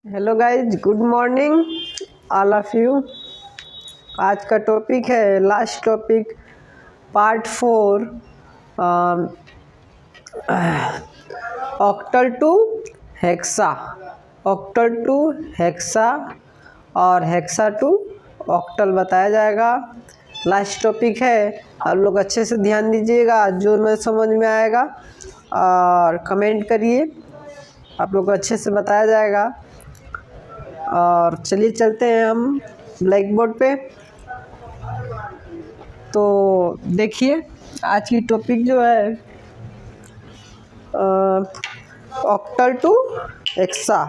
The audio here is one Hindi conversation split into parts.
Hello guys, good morning all of you. आज का टॉपिक है last topic part 4 octal to hexa. Octal to hexa और हेक्सा टू ऑक्टल बताया जाएगा। लास्ट टॉपिक है, आप लोग अच्छे से ध्यान दीजिएगा, जो न समझ में आएगा और कमेंट करिए, आप लोग को अच्छे से बताया जाएगा। और चलिए चलते हैं हम ब्लैक बोर्ड पे। तो देखिए आज की टॉपिक जो है ऑक्टल टू हेक्सा।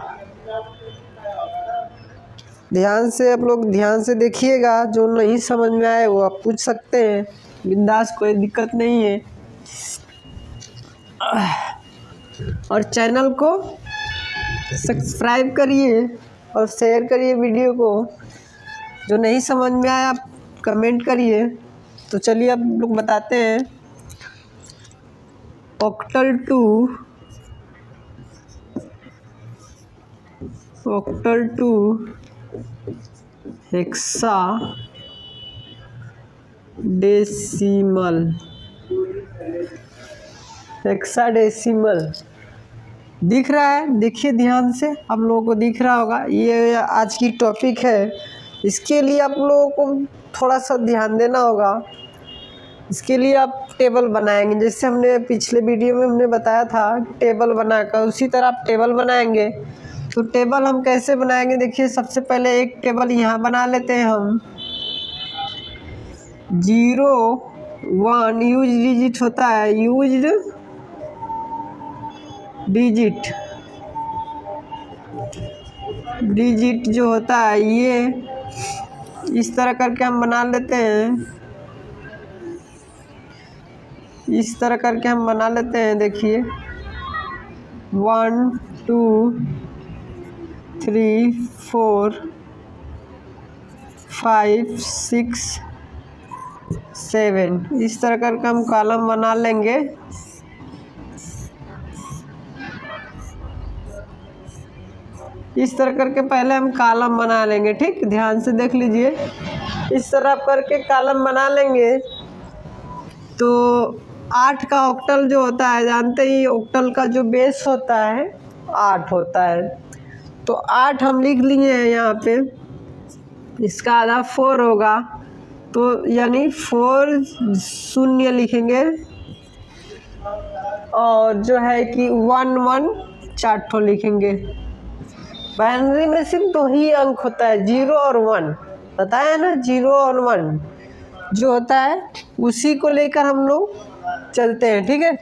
ध्यान से आप लोग ध्यान से देखिएगा, जो नहीं समझ में आए वो आप पूछ सकते हैं, बिंदास, कोई दिक्कत नहीं है। और चैनल को सब्सक्राइब करिए और शेयर करिए वीडियो को। जो नहीं समझ में आया आप कमेंट करिए। तो चलिए अब लोग बताते हैं ऑक्टल टू हेक्सा डेसिमल दिख रहा है? देखिए ध्यान से, आप लोगों को दिख रहा होगा। ये आज की टॉपिक है, इसके लिए आप लोगों को थोड़ा सा ध्यान देना होगा। इसके लिए आप टेबल बनाएंगे, जैसे हमने पिछले वीडियो में हमने बताया था टेबल बनाकर, उसी तरह आप टेबल बनाएंगे। तो टेबल हम कैसे बनाएंगे, देखिए सबसे पहले एक टेबल यहाँ बना लेते हैं हम। 0 1 यूज डिजिट होता है, यूज्ड डिजिट जो होता है, ये इस तरह करके हम बना लेते हैं। इस तरह करके हम बना लेते हैं। देखिए 1 2 3 4 5 6 7, इस तरह करके हम कॉलम बना लेंगे। इस तरह करके पहले हम कॉलम बना लेंगे, ठीक, ध्यान से देख लीजिए। इस तरह करके कॉलम बना लेंगे। तो 8 का ऑक्टल जो होता है, जानते ही ऑक्टल का जो बेस होता है 8 होता है। तो 8 हम लिख लिए हैं यहाँ पे, इसका आधा 4 होगा, तो यानी 4 शून्य लिखेंगे। और जो है कि 1 1 4 ठो लिखेंगे। बाइनरी में सिर्फ 2 ही अंक होता है, 0 और 1, बताया ना, 0 और 1 जो होता है उसी को लेकर हम लोग चलते हैं, ठीक है।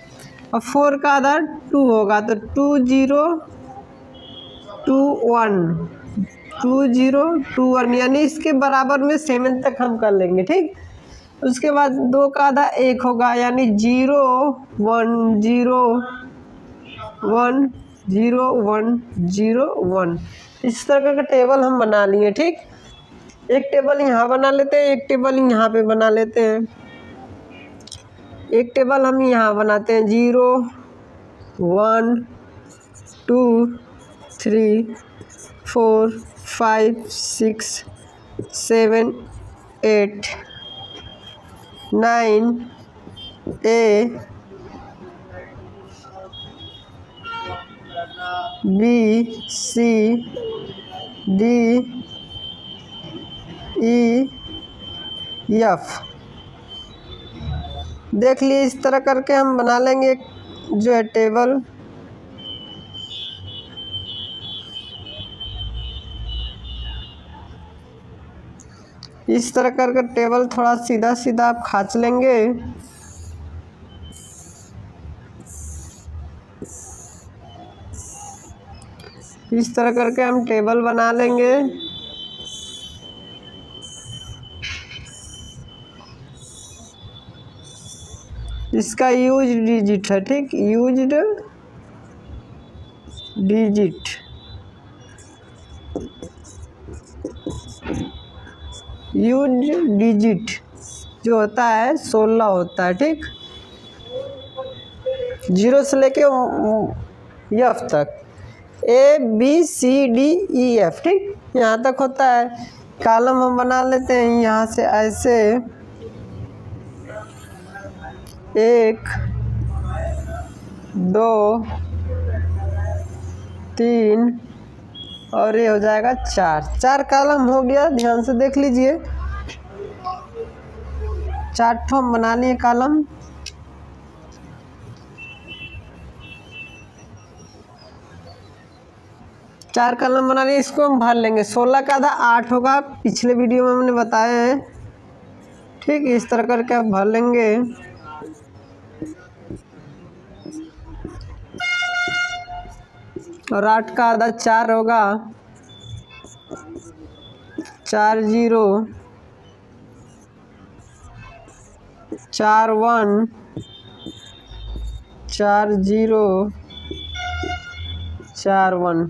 और 4 का आधा 2 होगा, तो 2 0 2 1 2 0 2 1, यानी इसके बराबर में 7 तक हम कर लेंगे, ठीक। उसके बाद 2 का आधा 1 होगा, यानी 0 1 0 1 0 1 0 1। इस तरह का टेबल हम बना लिए, ठीक। एक टेबल यहाँ बना लेते हैं, एक टेबल यहाँ पे बना लेते हैं। एक टेबल हम यहाँ बनाते हैं, 0 1 2 3 4 5 6 7 8 9 A B C D E F। देख लिए, इस तरह करके हम बना लेंगे एक जो है टेबल। इस तरह करके टेबल थोड़ा सीधा सीधा आप खींच लेंगे। इस तरह करके हम टेबल बना लेंगे। इसका यूज डिजिट है, ठीक, यूज्ड डिजिट जो होता है 16 होता है, ठीक, 0 से लेके F तक। ABCDEF, ठीक, यहाँ तक होता है। कॉलम हम बना लेते हैं यहाँ से ऐसे, 1 2 3 और ये हो जाएगा 4 कॉलम हो गया। ध्यान से देख लीजिए, 4 ठो हम बना लिए कॉलम। चार कॉलम बना लिए, इसको हम भर लेंगे। 16 का आधा 8 होगा, पिछले वीडियो में हमने बताया है, ठीक। इस तरह करके आप भर लेंगे। और 8 का आधा 4 होगा, 4 0 4 1 4 0 4 1,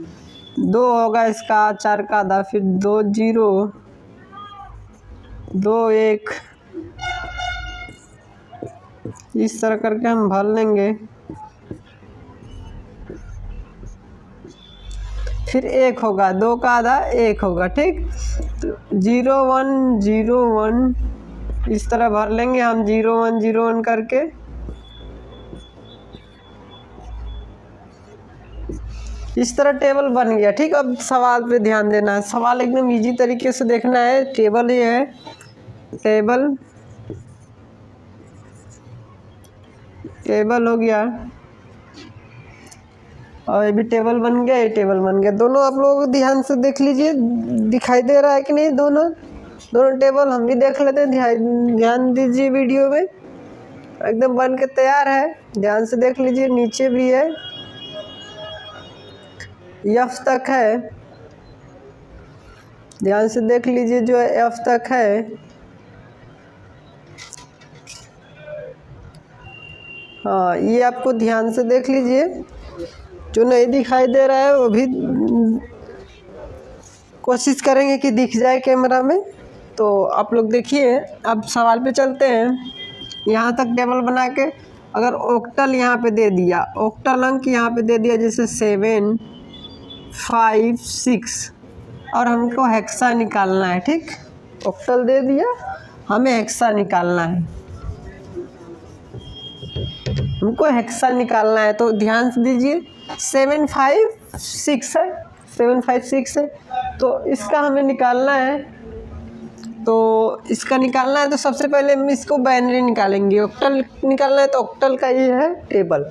2 होगा इसका, 4 का आधा, फिर 2 0 2 1, इस तरह करके हम भर लेंगे। फिर 1 होगा, 2 का आधा 1 होगा, ठीक। तो 0 1 0 1 इस तरह भर लेंगे हम, 0 1 0 1 करके। इस तरह टेबल बन गया, ठीक। अब सवाल पे ध्यान देना है, सवाल एकदम इजी तरीके से देखना है। टेबल ये है, टेबल हो गया, और ये भी टेबल बन गया, ये टेबल बन गया। दोनों आप लोग ध्यान से देख लीजिए, दिखाई दे रहा है कि नहीं, दोनों टेबल हम भी देख लेते हैं। ध्यान दीजिए, वीडियो में एकदम बन के तैयार है। ध्यान से देख लीजिए, नीचे भी है, F तक है, ध्यान से देख लीजिए, जो F तक है। हाँ, ये आपको ध्यान से देख लीजिए, जो नहीं दिखाई दे रहा है वो भी कोशिश करेंगे कि दिख जाए कैमरा में। तो आप लोग देखिए, अब सवाल पे चलते हैं। यहाँ तक टेबल बना के, अगर ऑक्टल यहाँ पे दे दिया, ऑक्टल अंक यहाँ पे दे दिया, जैसे 7 5 6, और हमको हेक्सा निकालना है, ठीक। ऑक्टल दे दिया, हमें हेक्सा निकालना है, हमको हेक्सा निकालना है। तो ध्यान से दीजिए, 7 5 6 है, 7 5 6 है, तो इसका हमें निकालना है। तो इसका निकालना है तो सबसे पहले हम इसको बाइनरी निकालेंगे। ऑक्टल निकालना है तो ऑक्टल का ये है टेबल,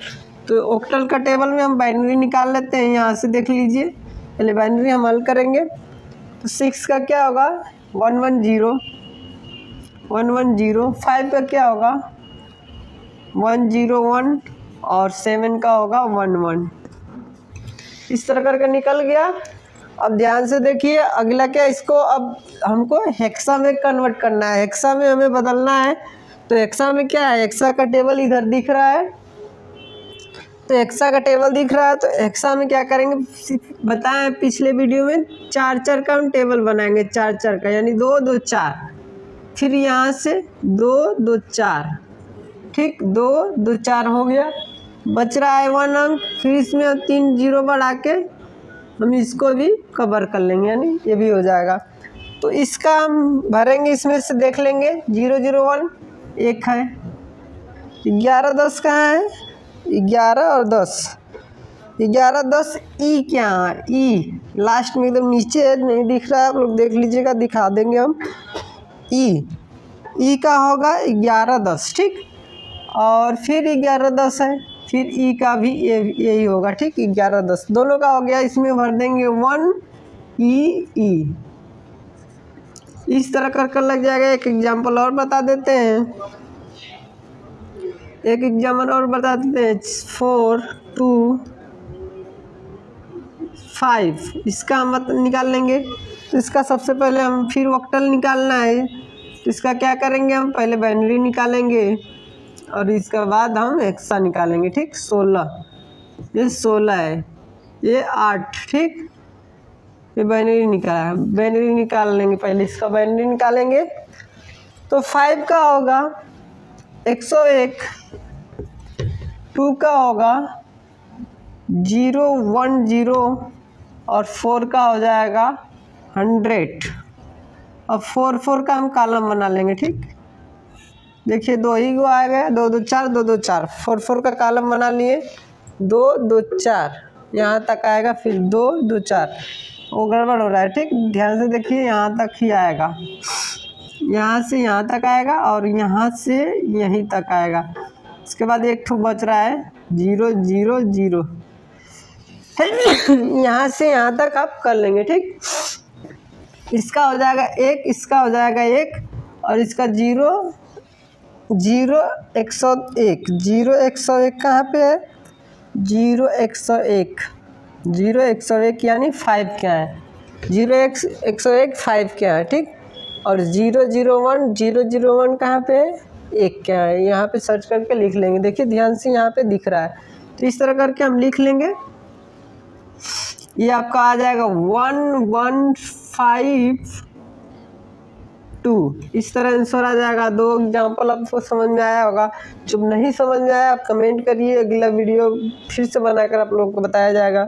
तो ऑक्टल का टेबल में हम बाइनरी निकाल लेते हैं। यहाँ से देख लीजिए, पहले बाइनरी हम हल करेंगे। तो 6 का क्या होगा, 1 1 0 1 1 0। 5 का क्या होगा, 1 0 1, और 7 का होगा 1 1। इस तरह करके निकल गया। अब ध्यान से देखिए, अगला क्या, इसको अब हमको हेक्सा में कन्वर्ट करना है, हेक्सा में हमें बदलना है। तो हेक्सा में क्या है, हेक्सा का टेबल इधर दिख रहा है, तो हेक्सा का टेबल दिख रहा है। तो हेक्सा में क्या करेंगे, बताएं पिछले वीडियो में, 4 4 का हम टेबल बनाएंगे, 4 4 का, यानी 2 2 4। फिर यहाँ से 2 2 4, ठीक, 2 2 4 हो गया। बच रहा है 1 अंक, फिर इसमें 3 0 बढ़ा के हम इसको भी कवर कर लेंगे, यानी ये भी हो जाएगा। तो इसका हम भरेंगे, इसमें से देख लेंगे, 0 0 1 1 है, 11 10 कहाँ है, 11 और 10, 11 10 ई क्या है, ई लास्ट में एकदम नीचे है, नहीं दिख रहा है, आप लोग देख लीजिएगा, दिखा देंगे हम। ई का होगा 11 10, ठीक। और फिर 11 10 है, फिर ई का भी यही होगा, ठीक, 11 10 दोनों का हो गया। इसमें भर देंगे 1 ई। इस तरह कर लग जाएगा। एक एग्जाम्पल और बता देते हैं, 4 2 5, इसका हम निकाल लेंगे। तो इसका सबसे पहले हम फिर ऑक्टल निकालना है, तो इसका क्या करेंगे, हम पहले बाइनरी निकालेंगे और इसके बाद हम हेक्सा निकालेंगे, ठीक। 16, ये 16 है, ये 8, ठीक। ये बाइनरी निकाला, बाइनरी निकाल लेंगे, पहले इसका बाइनरी निकालेंगे। तो 5 का होगा 101, 2 का होगा 0 1 0 और 4 का हो जाएगा 100। अब 4 4 का हम कॉलम बना लेंगे। ठीक, देखिए 2 ही को आ गया, 2 2 4 2 2 4, 4 4 का कॉलम बना लिए, 2 2 4 यहाँ तक आएगा, फिर 2 2 4, वो गड़बड़ हो रहा है। ठीक, ध्यान से देखिए, यहाँ तक ही आएगा, यहाँ से यहाँ तक आएगा और यहाँ से यहीं तक आएगा। उसके बाद एक ठो बच रहा है 0 0 0, यहाँ से यहाँ तक आप कर लेंगे। ठीक, इसका हो जाएगा 1, इसका हो जाएगा 1 और इसका 0 0 101, 0 101 कहाँ पे है, 0 101, 0 101 यानी 5 क्या है, 0 101 5 क्या है। ठीक, और 0 0 1 0 0 1 कहाँ पे है, 1 क्या है। यहाँ पे सर्च करके लिख लेंगे। देखिए ध्यान से, यहाँ पे दिख रहा है, तो इस तरह करके हम लिख लेंगे। ये आपका आ जाएगा 1 1 5 2, इस तरह आंसर आ जाएगा। 2 एग्जाम्पल आपको समझ में आया होगा। जब नहीं समझ में आया आप कमेंट करिए, अगला वीडियो फिर से बनाकर आप लोगों को बताया जाएगा।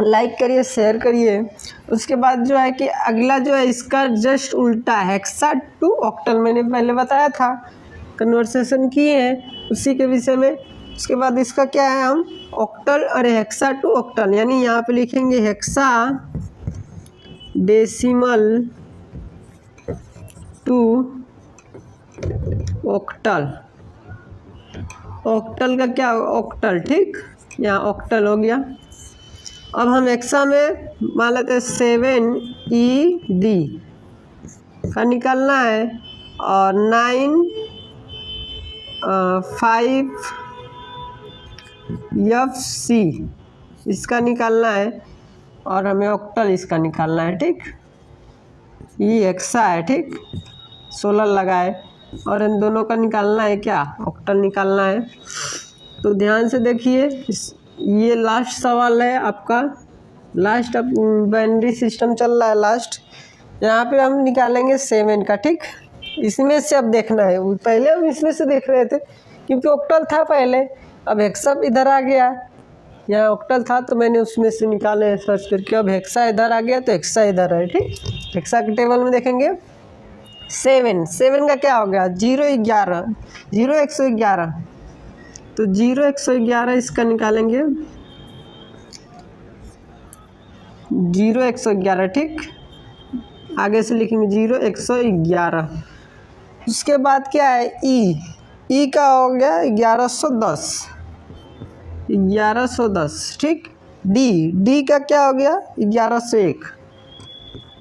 लाइक करिए, शेयर करिए। उसके बाद जो है कि अगला जो है इसका जस्ट उल्टा है, हेक्सा टू ऑक्टल, मैंने पहले बताया था, कन्वर्सेशन किए हैं उसी के विषय में। उसके बाद इसका क्या है, हम ऑक्टल और हेक्सा टू ऑक्टल, यानी यहाँ पे लिखेंगे hexadecimal to octal. Octal का क्या, ऑक्टल। ठीक, यहाँ ऑक्टल हो गया। अब हम हेक्सा में मान लेते हैं 7ED का निकालना है और 5FC इसका निकालना है और हमें ऑक्टल इसका निकालना है। ठीक, ये हेक्सा है। ठीक, 16 लगाए और इन दोनों का निकालना है क्या, ऑक्टल निकालना है। तो ध्यान से देखिए, ये लास्ट सवाल है आपका, लास्ट अब बाइनरी सिस्टम चल रहा है लास्ट। यहाँ पे हम निकालेंगे 7 का। ठीक, इसमें से अब देखना है, पहले हम इसमें से देख रहे थे क्योंकि ऑक्टल था पहले, अब हेक्सा इधर आ गया, यहाँ ऑक्टल था तो मैंने उसमें से निकाले सर्च करके, अब हेक्सा इधर आ गया तो हेक्सा इधर है। ठीक, हेक्सा के टेबल में देखेंगे 7 का क्या हो गया, 0 11, 0 111, तो 0 111 इसका निकालेंगे, 0 111। ठीक, आगे से लिखेंगे 0 111। उसके बाद क्या है, ई का हो गया 1110, 1110। ठीक, डी का क्या हो गया 1101,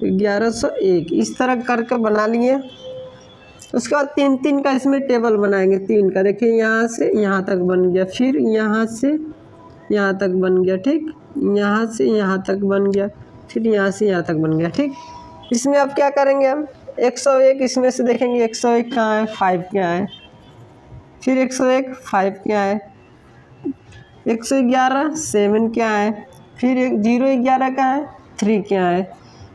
1101, इस तरह करके बना लिए। उसके बाद 3 का इसमें टेबल बनाएंगे, 3 का देखिए यहाँ से यहाँ तक बन गया, फिर यहाँ से यहाँ तक बन गया। ठीक, यहाँ से यहाँ तक बन गया, फिर यहाँ से यहाँ तक बन गया। ठीक, इसमें अब क्या करेंगे हम, 101 इसमें से देखेंगे 101 कहाँ है, 5 क्या है, फिर 101 5 क्या है, 111 7 क्या है, फिर 0 11 का है 3 क्या है।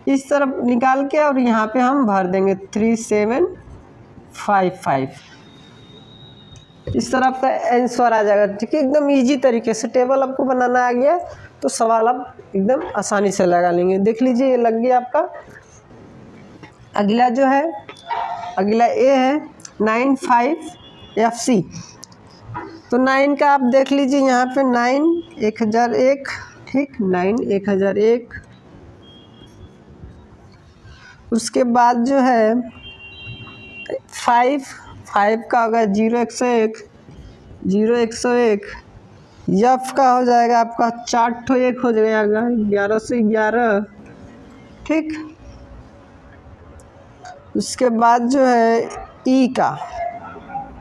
इस तरफ निकाल के और यहाँ पे हम भर देंगे 3 7 5 5, इस तरह आपका आंसर आ जाएगा। ठीक है, एकदम इजी तरीके से टेबल आपको बनाना आ गया तो सवाल आप एकदम आसानी से लगा लेंगे। देख लीजिए ये लग गया आपका। अगला जो है, अगला ए है 95FC, तो 9 का आप देख लीजिए यहाँ पे 9 1001। ठीक, 9 1001। उसके बाद जो है 5 का होगा 0 101, 0 101। यफ का हो जाएगा आपका 4 ठो 1 हो जाएगा 11 से 11। ठीक, उसके बाद जो है ई का,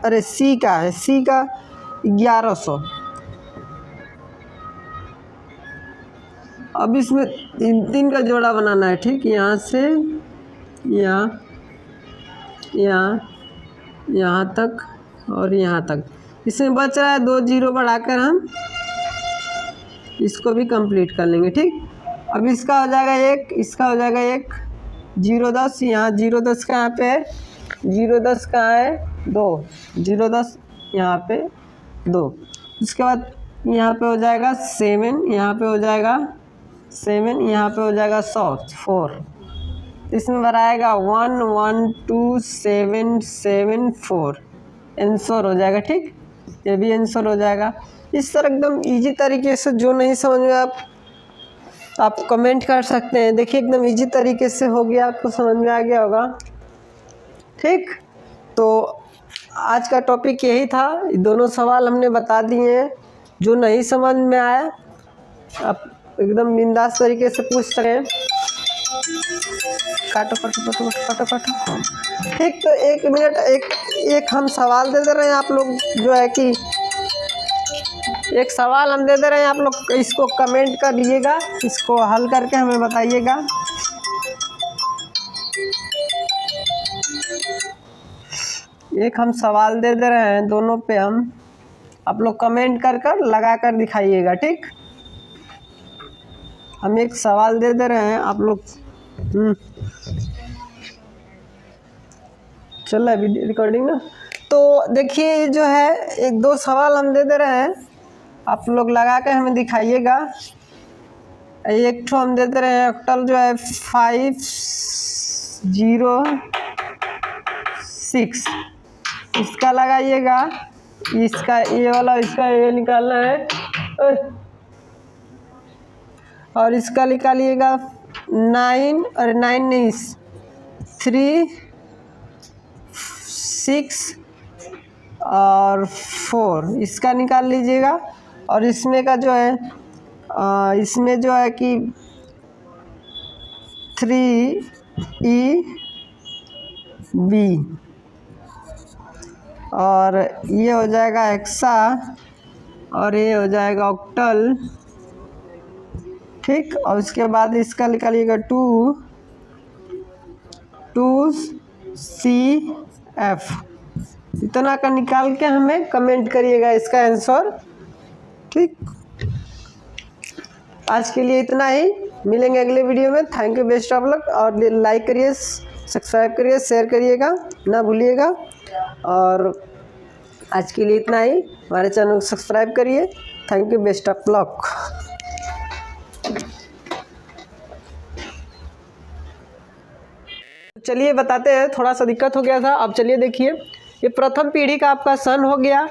अरे सी का है, सी का 1100। अब इसमें 3 का जोड़ा बनाना है। ठीक, यहाँ से यहाँ यहाँ तक और यहाँ तक, इसमें बच रहा है 2 0 बढ़ाकर हम इसको भी कंप्लीट कर लेंगे। ठीक, अब इसका हो जाएगा 1, इसका हो जाएगा 1, 0 10, यहाँ 0 10 कहाँ पे है, 0 10 कहाँ है 2, 0 10 यहाँ पे 2। उसके बाद यहाँ पे हो जाएगा 7, यहाँ पे हो जाएगा 7, यहाँ पे हो जाएगा 4। इसमें बनाएगा 1 1 2 7 7 4, आंसर हो जाएगा। ठीक, ये भी आंसर हो जाएगा। इस तरह एकदम इजी तरीके से, जो नहीं समझ में आप कमेंट कर सकते हैं। देखिए एकदम इजी तरीके से हो गया, आपको समझ में आ गया होगा। ठीक, तो आज का टॉपिक यही था। दोनों सवाल हमने बता दिए हैं। जो नहीं समझ में आया आप एकदम बिंदास तरीके से पूछ सकते हैं। काटो काटो काटो काटो काटो। ठीक, तो 1 मिनट एक हम सवाल दे रहे हैं, आप लोग जो है कि एक सवाल हम दे रहे हैं, आप लोग इसको कमेंट कर लीजिएगा, इसको हल करके हमें बताइएगा। एक हम सवाल दे रहे हैं, दोनों पे आप लोग कमेंट कर लगा कर दिखाइएगा। ठीक, हम एक सवाल दे रहे हैं, आप लोग चल रहा है वीडियो रिकॉर्डिंग ना। तो देखिए जो है 1-2 सवाल हम दे रहे हैं, आप लोग लगा के हमें दिखाइएगा। एक ठो हम दे रहे हैं ऑक्टल जो है 506, इसका लगाइएगा। इसका ये वाला, इसका ये निकालना है और इसका निकालिएगा 9 और 9 नहीं 3 6 और 4, इसका निकाल लीजिएगा। और इसमें का जो है इसमें जो है कि 3EB और ये हो जाएगा हेक्सा और ये हो जाएगा ऑक्टल। ठीक, और उसके बाद इसका निकालिएगा 2CF। इतना का निकाल के हमें कमेंट करिएगा इसका आंसर। ठीक, आज के लिए इतना ही, मिलेंगे अगले वीडियो में। Thank you, best of luck. और लाइक करिए, सब्सक्राइब करिए, शेयर करिएगा ना भूलिएगा। और आज के लिए इतना ही, हमारे चैनल को सब्सक्राइब करिए। Thank you, best of luck. चलिए बताते हैं, थोड़ा सा दिक्कत हो गया था। अब चलिए देखिए, ये प्रथम पीढ़ी का आपका सन हो गया।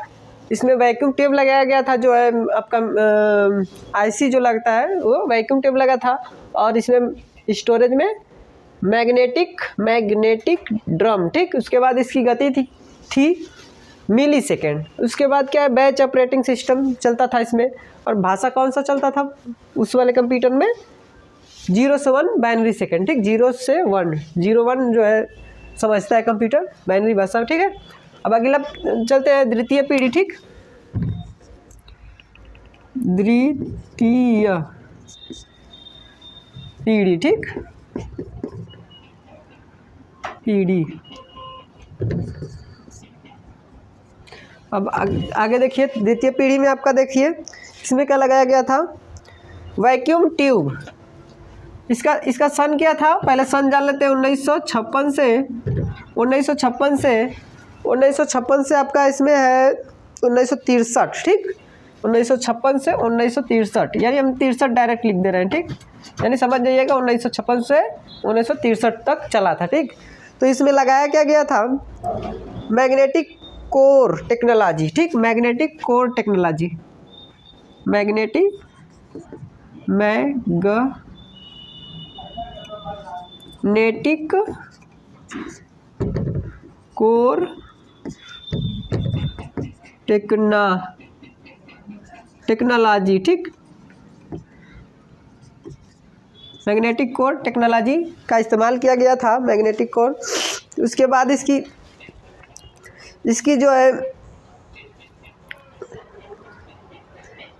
इसमें वैक्यूम ट्यूब लगाया गया था, जो है आपका आईसी जो लगता है वो वैक्यूम ट्यूब लगा था। और इसमें स्टोरेज में मैग्नेटिक ड्रम। ठीक, उसके बाद इसकी गति थी मिली सेकेंड। उसके बाद क्या है, बैच ऑपरेटिंग सिस्टम चलता था इसमें। और भाषा कौन सा चलता था उस वाले कंप्यूटर में, 0 से 1 बाइनरी सेकेंड। ठीक, 0 से 1, 0-1 जो है समझता है कंप्यूटर, बाइनरी भाषा। ठीक है, अब अगला चलते हैं द्वितीय पीढ़ी। ठीक, द्वितीय पीढ़ी। ठीक, पीढ़ी। अब आगे देखिए, द्वितीय पीढ़ी में आपका देखिए इसमें क्या लगाया गया था, वैक्यूम ट्यूब। इसका सन क्या था, पहले सन जान लेते हैं। 1956 से आपका इसमें है 1963। ठीक, 1956 से 1963, यानी हम 63 डायरेक्ट लिख दे रहे हैं। ठीक, यानी समझ जाइएगा 1956 से 1963 तक चला था। ठीक, तो इसमें लगाया क्या गया था, मैग्नेटिक कोर टेक्नोलॉजी। ठीक, magnetic core technology, magnetic core technology. ठीक, मैग्नेटिक कोर टेक्नोलॉजी का इस्तेमाल किया गया था, मैग्नेटिक कोर। उसके बाद इसकी जो है,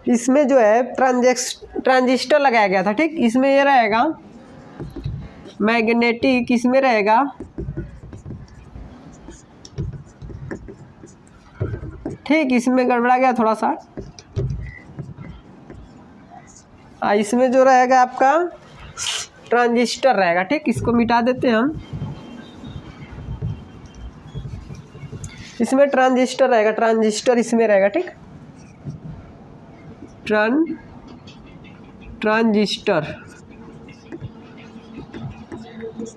इसमें जो है ट्रांजिस्टर लगाया गया था। ठीक, इसमें ये रहेगा मैग्नेटिक, इसमें रहेगा ठीक, इसमें गड़बड़ा गया थोड़ा सा। इसमें जो रहेगा आपका ट्रांजिस्टर रहेगा। ठीक, इसको मिटा देते हैं हम। इसमें ट्रांजिस्टर रहेगा, ट्रांजिस्टर इसमें रहेगा। ठीक,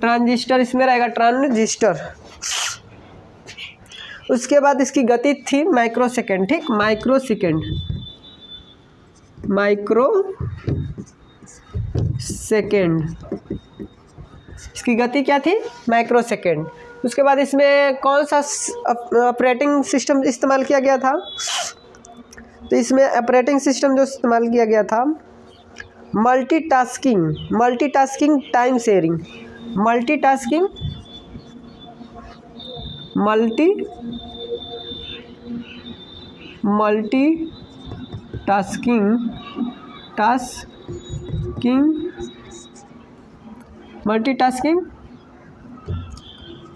ट्रांजिस्टर इसमें रहेगा ट्रांजिस्टर। उसके बाद इसकी गति थी माइक्रो सेकेंड, ठीक, माइक्रो सेकेंड इसकी गति क्या थी, माइक्रो सेकेंड। उसके बाद इसमें कौन सा ऑपरेटिंग सिस्टम इस्तेमाल किया गया था, तो इसमें ऑपरेटिंग सिस्टम जो इस्तेमाल किया गया था multitasking time sharing, multitasking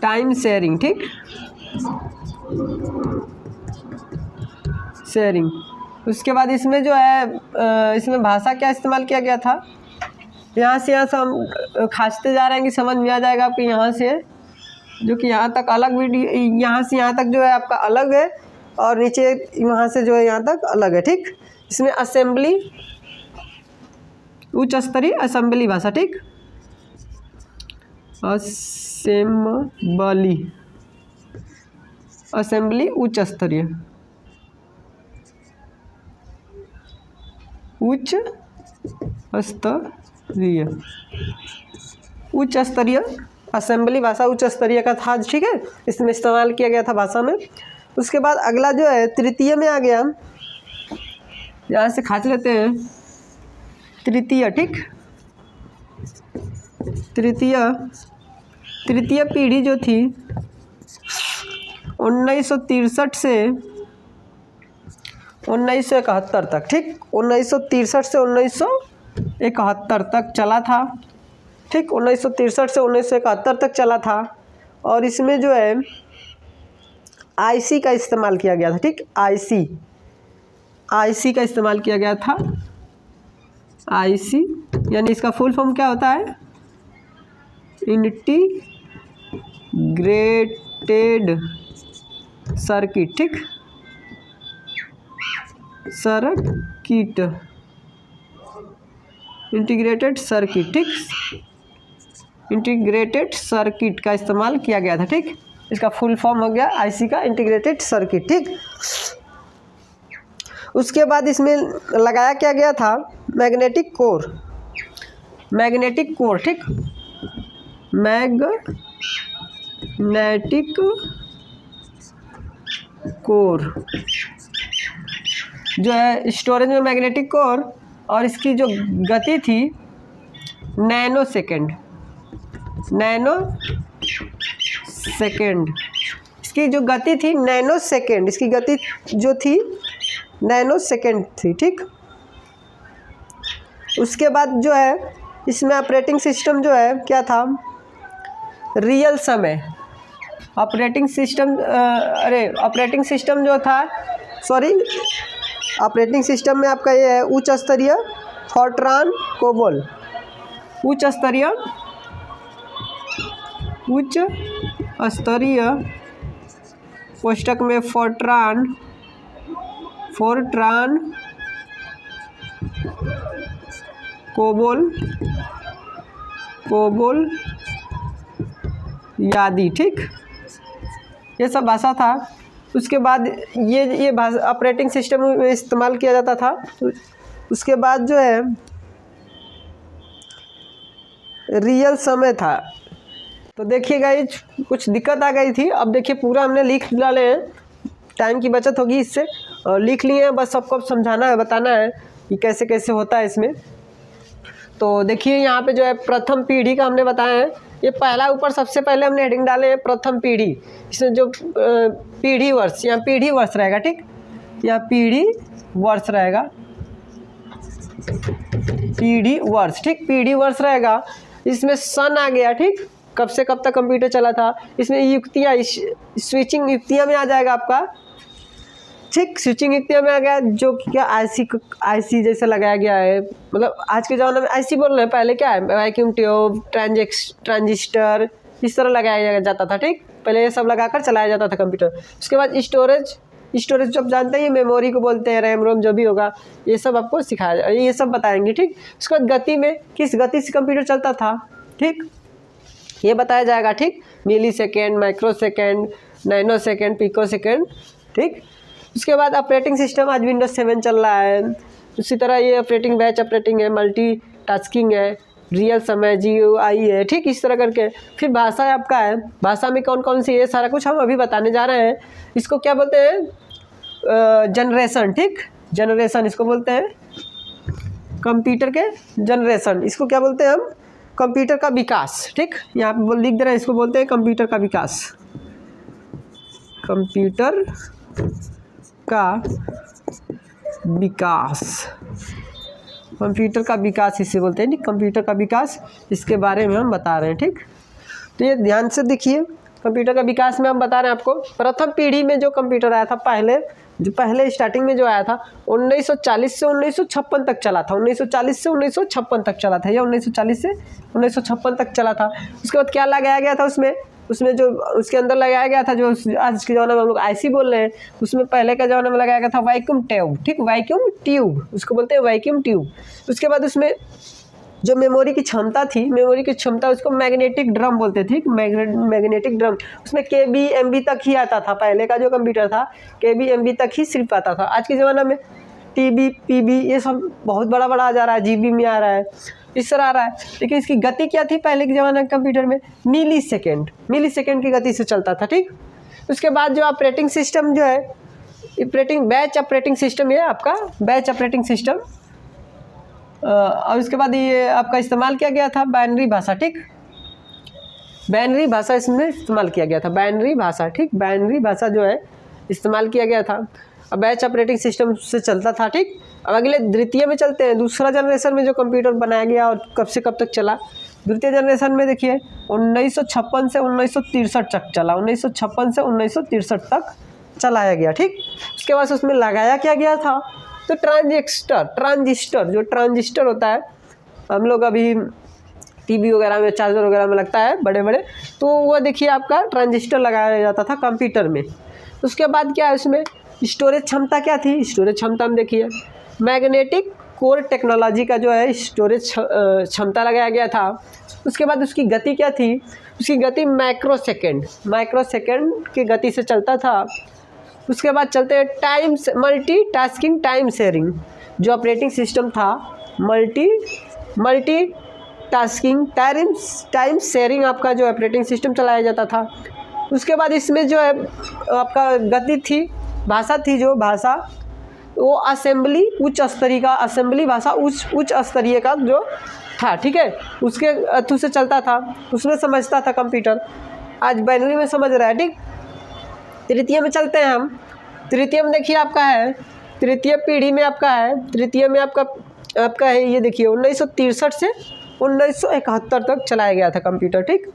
time sharing, ठीक, शेयरिंग। उसके बाद इसमें जो है इसमें भाषा क्या इस्तेमाल किया गया था, यहाँ से हम खींचते जा रहे हैं कि समझ में आ जाएगा आपको, यहाँ से जो कि यहाँ तक अलग वीडियो, यहाँ से यहाँ तक जो है आपका अलग है, और नीचे वहाँ से जो है यहाँ तक अलग है, ठीक। इसमें असेंबली, उच्च स्तरीय असेंबली भाषा, ठीक, असेंबली उच्च स्तरीय असेंबली भाषा उच्च स्तरीय का था, ठीक है, इसमें इस्तेमाल किया गया था भाषा में। उसके बाद अगला जो है तृतीय में आ गया, यहाँ से खाच लेते हैं तृतीय, ठीक, तृतीय पीढ़ी जो थी 1963 से 1971 तक, ठीक, 1963 से 1971 तक चला था, ठीक, 1963 से 1971 तक चला था। और इसमें जो है आईसी का इस्तेमाल किया गया था, ठीक, आईसी का इस्तेमाल किया गया था। आईसी यानी इसका फुल फॉर्म क्या होता है, इंटीग्रेटेड सर्किट, ठीक, इंटीग्रेटेड सर्किट का इस्तेमाल किया गया था, ठीक। इसका फुल फॉर्म हो गया आईसी का, इंटीग्रेटेड सर्किट, ठीक। उसके बाद इसमें लगाया क्या गया था, मैग्नेटिक कोर, ठीक, मैग्नेटिक कोर जो है स्टोरेज में मैग्नेटिक कोर, और इसकी जो गति थी नैनो सेकेंड, इसकी जो गति थी नैनो सेकेंड, इसकी गति जो थी नैनो सेकेंड थी, ठीक। उसके बाद जो है इसमें ऑपरेटिंग सिस्टम जो है क्या था, रियल समय ऑपरेटिंग सिस्टम, ऑपरेटिंग सिस्टम में आपका ये है उच्च स्तरीय फोर्ट्रान कोबोल, उच्च स्तरीय कोष्टक में फोर्ट्रान कोबोल यादी, ठीक, ये सब भाषा था। उसके बाद ये भाषा ऑपरेटिंग सिस्टम में इस्तेमाल किया जाता था। तो उसके बाद जो है रियल समय था। तो देखिए गाइस कुछ दिक्कत आ गई थी, अब देखिए पूरा हमने लिख डाले हैं, टाइम की बचत होगी इससे, और लिख लिए हैं, बस सबको समझाना है, बताना है कि कैसे कैसे होता है इसमें। तो देखिए यहाँ पे जो है प्रथम पीढ़ी का हमने बताया है, ये पहला ऊपर सबसे पहले हमने हेडिंग डाले हैं प्रथम पीढ़ी, इसमें जो पीढ़ी वर्ष, यहाँ पीढ़ी वर्ष रहेगा, ठीक, यहाँ पीढ़ी वर्ष रहेगा, पीढ़ी वर्ष, ठीक, पीढ़ी वर्ष रहेगा। इसमें सन आ गया, ठीक, कब से कब तक कंप्यूटर चला था। इसमें युक्तियाँ, स्विचिंग युक्तियाँ में आ जाएगा आपका, ठीक, स्विचिंग युक्तियाँ में आ गया, जो कि क्या आईसी जैसे लगाया गया है, मतलब आज के ज़माने में आईसी बोल रहे हैं, पहले क्या है वैक्यूम ट्यूब, ट्रांजिस्टर इस तरह लगाया जाता था, ठीक, पहले ये सब लगाकर चलाया जाता था कंप्यूटर। उसके बाद स्टोरेज स्टोरेज जो आप जानते हैं मेमोरी को बोलते हैं, रैम रोम जो भी होगा ये सब आपको सिखाया, ये सब बताएंगे, ठीक। उसके बाद गति में किस गति से कंप्यूटर चलता था, ठीक, ये बताया जाएगा, ठीक। Milli second, micro second, nano second, pico second, ठीक। उसके बाद ऑपरेटिंग सिस्टम आज विंडोज 7 चल रहा है। उसी तरह ये ऑपरेटिंग बैच ऑपरेटिंग है, मल्टी टास्किंग है, रियल समय GUI है, ठीक, इस तरह करके। फिर भाषा आपका है, भाषा में कौन कौन सी है सारा कुछ हम अभी बताने जा रहे हैं। इसको क्या बोलते हैं, जनरेशन, ठीक, जनरेशन इसको बोलते हैं, कंप्यूटर के जनरेशन, इसको क्या बोलते हैं हम, कंप्यूटर का विकास, ठीक। यहाँ पे लिख दे रहे हैं, इसको बोलते हैं कंप्यूटर का विकास, कंप्यूटर का विकास, कंप्यूटर का विकास इसे बोलते हैं, ठीक, कंप्यूटर का विकास, इसके बारे में हम बता रहे हैं, ठीक। तो ये ध्यान से देखिए, कंप्यूटर का विकास में हम बता रहे हैं आपको प्रथम पीढ़ी में जो कंप्यूटर आया था, पहले स्टार्टिंग में जो आया था 1940 से 1956 तक चला था, 1940 से 1956 तक चला था, या 1940 से 1956 तक चला था। उसके बाद क्या लगाया गया था उसमें जो उसके अंदर लगाया गया था, जो आज के ज़माने में हम लोग IC बोल रहे हैं, उसमें पहले के ज़माने में लगाया गया था वैक्यूम ट्यूब, ठीक, वैक्यूम ट्यूब उसको बोलते हैं, वैक्यूम ट्यूब। उसके बाद उसमें जो मेमोरी की क्षमता थी, उसको मैग्नेटिक ड्रम बोलते थे, मैग्नेटिक ड्रम। उसमें KB MB तक ही आता था, पहले का जो कंप्यूटर था KB MB तक ही सिर्फ आता था। आज के ज़माना में TB PB ये सब बहुत बड़ा आ जा रहा है, GB में आ रहा है, इस तरह आ रहा है। लेकिन इसकी गति क्या थी पहले के ज़माने के कंप्यूटर में, मिली सेकेंड की गति से चलता था, ठीक। उसके बाद जो ऑपरेटिंग सिस्टम जो है, बैच ऑपरेटिंग सिस्टम, ये आपका बैच ऑपरेटिंग सिस्टम, और उसके बाद ये आपका इस्तेमाल किया गया था बाइनरी भाषा, ठीक, बाइनरी भाषा इसमें इस्तेमाल किया गया था, बाइनरी भाषा, ठीक, बाइनरी भाषा जो है इस्तेमाल किया गया था। अब बैच ऑपरेटिंग सिस्टम से चलता था, ठीक। अब अगले द्वितीय में चलते हैं, दूसरा जनरेशन में जो कंप्यूटर बनाया गया और कब से कब तक चला। द्वितीय जनरेशन में देखिए 1956 से 1963 तक चला, 1956 से 1963 तक चलाया गया, ठीक। उसके बाद उसमें लगाया क्या गया था, तो ट्रांजिस्टर जो ट्रांजिस्टर होता है, हम लोग अभी TV वगैरह में, चार्जर वगैरह में लगता है बड़े बड़े, तो वो देखिए आपका ट्रांजिस्टर लगाया जाता था कंप्यूटर में। उसके बाद क्या है, उसमें स्टोरेज क्षमता क्या थी, स्टोरेज क्षमता में देखिए मैग्नेटिक कोर टेक्नोलॉजी का जो है स्टोरेज क्षमता लगाया गया था। उसके बाद उसकी गति क्या थी, उसकी गति माइक्रो सेकेंड की गति से चलता था। उसके बाद चलते हैं मल्टी टास्किंग टाइम शेयरिंग, जो ऑपरेटिंग सिस्टम था मल्टी टास्किंग टाइम शेयरिंग आपका जो ऑपरेटिंग सिस्टम चलाया जाता था। उसके बाद इसमें जो है आपका गति थी, भाषा थी, जो भाषा वो असेंबली उच्च स्तरीय का, असेंबली भाषा उच्च स्तरीय का जो था, ठीक है, उसके थ्रू से चलता था, उसमें समझता था कंप्यूटर। आज बाइनरी में समझ रहा है, ठीक। तृतीय में चलते हैं हम, तृतीय में देखिए आपका है, तृतीय पीढ़ी में आपका है, तृतीय में आपका है, ये देखिए 1963 से 1971 तक चलाया गया था कंप्यूटर, ठीक।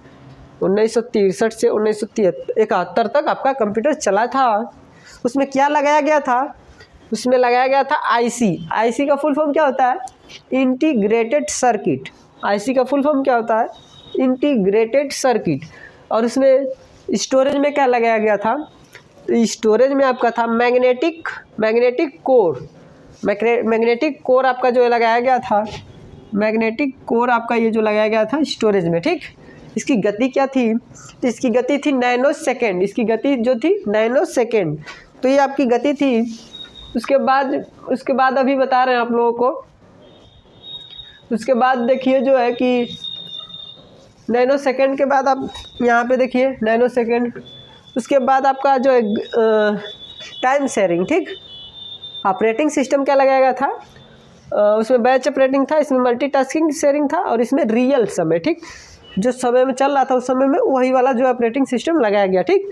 1963 से 1971 तक आपका कंप्यूटर चला था। उसमें क्या लगाया गया था, उसमें लगाया गया था IC का फुल फॉर्म क्या होता है, इंटीग्रेटेड सर्किट। IC का फुल फॉर्म क्या होता है, इंटीग्रेटेड सर्किट। और उसमें स्टोरेज में क्या लगाया गया था, तो स्टोरेज में आपका था मैग्नेटिक कोर आपका जो लगाया गया था, मैग्नेटिक कोर आपका ये जो लगाया गया था स्टोरेज में, ठीक। इसकी गति क्या थी, तो इसकी गति थी नैनो सेकेंड, इसकी गति जो थी नैनो सेकेंड, तो ये आपकी गति थी। उसके बाद अभी बता रहे हैं आप लोगों को। उसके बाद देखिए जो है कि नैनो सेकेंड के बाद आप यहाँ पे देखिए नैनो सेकेंड, उसके बाद आपका जो है टाइम शेयरिंग, ठीक। ऑपरेटिंग सिस्टम क्या लगाया गया था, उसमें बैच ऑपरेटिंग था, इसमें मल्टीटास्किंग शेयरिंग था, और इसमें रियल समय, ठीक, जो समय में चल रहा था उस समय में वही वाला जो ऑपरेटिंग सिस्टम लगाया गया, ठीक।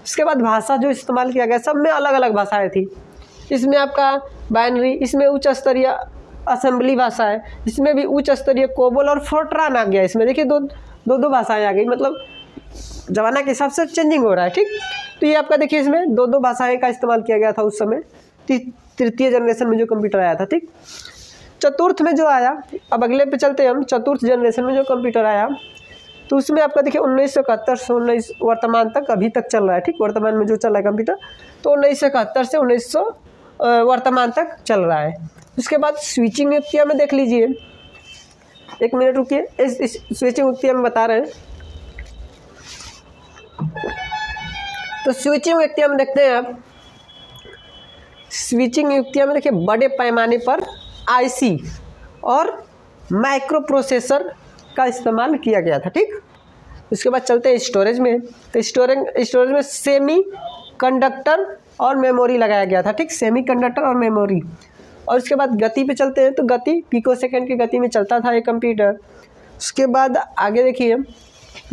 इसके बाद भाषा जो इस्तेमाल किया गया, सब में अलग अलग भाषाएं थी। इसमें आपका बाइनरी, इसमें उच्च स्तरीय असेंबली भाषा है, इसमें भी उच्च स्तरीय कोबोल और फोर्ट्रान आ गया। इसमें देखिए दो भाषाएं आ गई, मतलब ज़माना के हिसाब से चेंजिंग हो रहा है, ठीक। तो ये आपका देखिए इसमें दो भाषाएं का इस्तेमाल किया गया था उस समय, तृतीय जनरेशन में जो कंप्यूटर आया था, ठीक। चतुर्थ में जो आया, अब अगले पे चलते हैं हम, चतुर्थ जनरेशन में जो कंप्यूटर आया, तो उसमें आपका देखिए 1971 से 19 वर्तमान तक अभी तक चल रहा है, ठीक, वर्तमान में जो चल रहा है कंप्यूटर, तो 1971 से 1900 वर्तमान तक चल रहा है। उसके बाद स्विचिंग युक्तियाँ में देख लीजिए, एक मिनट रुकिए, इस स्विचिंग युक्तियाँ में बता रहे हैं। तो स्विचिंग युक्तियाँ में देखते हैं आप, स्विचिंग युक्तियाँ में देखिए बड़े पैमाने पर आईसी और माइक्रो प्रोसेसर का इस्तेमाल किया गया था, ठीक। उसके बाद चलते हैं स्टोरेज में। तो स्टोरेज में सेमी कंडक्टर और मेमोरी लगाया गया था, ठीक, सेमी कंडक्टर और मेमोरी। और उसके बाद गति पे चलते हैं, तो गति पिकोसेकंड की गति में चलता था ये कंप्यूटर। उसके बाद आगे देखिए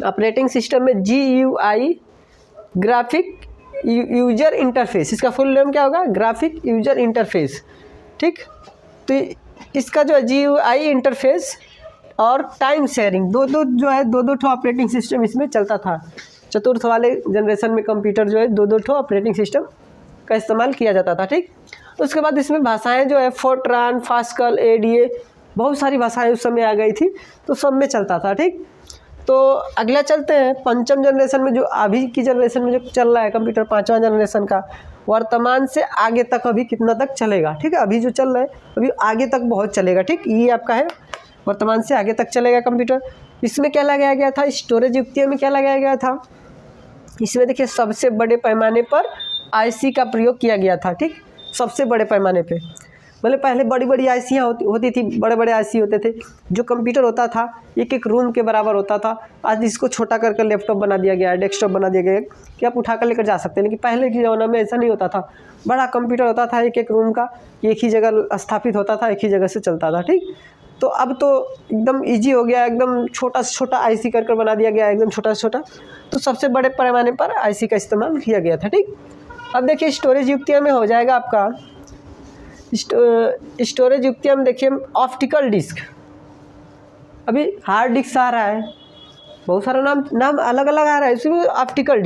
ऑपरेटिंग सिस्टम में GUI, ग्राफिक यूजर इंटरफेस, इसका फुल नेम क्या होगा, ग्राफिक यूजर इंटरफेस, ठीक। तो इसका जो है GUI इंटरफेस और टाइम शेयरिंग दो ठो ऑपरेटिंग सिस्टम इसमें चलता था। चतुर्थ वाले जनरेशन में कंप्यूटर जो है दो ठो ऑपरेटिंग सिस्टम का इस्तेमाल किया जाता था, ठीक। उसके बाद इसमें भाषाएं जो है फोर्ट्रान, पास्कल, ADA, बहुत सारी भाषाएं उस समय आ गई थी, तो सब में चलता था, ठीक। तो अगला चलते हैं पंचम जनरेशन में, जो अभी की जनरेशन में जो चल रहा है कंप्यूटर, 5वां जनरेशन का, वर्तमान से आगे तक अभी कितना तक चलेगा, ठीक है। अभी जो चल रहा है अभी आगे तक बहुत चलेगा, ठीक, ये आपका है वर्तमान से आगे तक चलेगा कंप्यूटर। इसमें क्या लगाया गया था, स्टोरेज युक्तियों में क्या लगाया गया था, इसमें देखिए सबसे बड़े पैमाने पर आईसी का प्रयोग किया गया था, ठीक, सबसे बड़े पैमाने पे। मतलब पहले बड़ी बड़ी आईसियाँ होती थी, बड़े बड़े आईसी होते थे, जो कंप्यूटर होता था एक एक रूम के बराबर होता था। आज इसको छोटा करके लैपटॉप बना दिया गया है, डेस्कटॉप बना दिया गया है कि आप उठा कर लेकर जा सकते हैं। लेकिन पहले के ज़माने में ऐसा नहीं होता था, बड़ा कंप्यूटर होता था एक एक रूम का, एक ही जगह स्थापित होता था, एक ही जगह से चलता था, ठीक। तो अब तो एकदम ईजी हो गया, एकदम छोटा से छोटा आईसी कर बना दिया गया है, एकदम छोटा से छोटा। तो सबसे बड़े पैमाने पर आईसी का इस्तेमाल किया गया था, ठीक। अब देखिए स्टोरेज युक्तियों में हो जाएगा आपका, स्टोरेज युक्तियों में देखिए ऑप्टिकल डिस्क, अभी हार्ड डिस्क आ रहा है, बहुत सारा नाम अलग अलग आ रहा है, इसमें ऑप्टिकल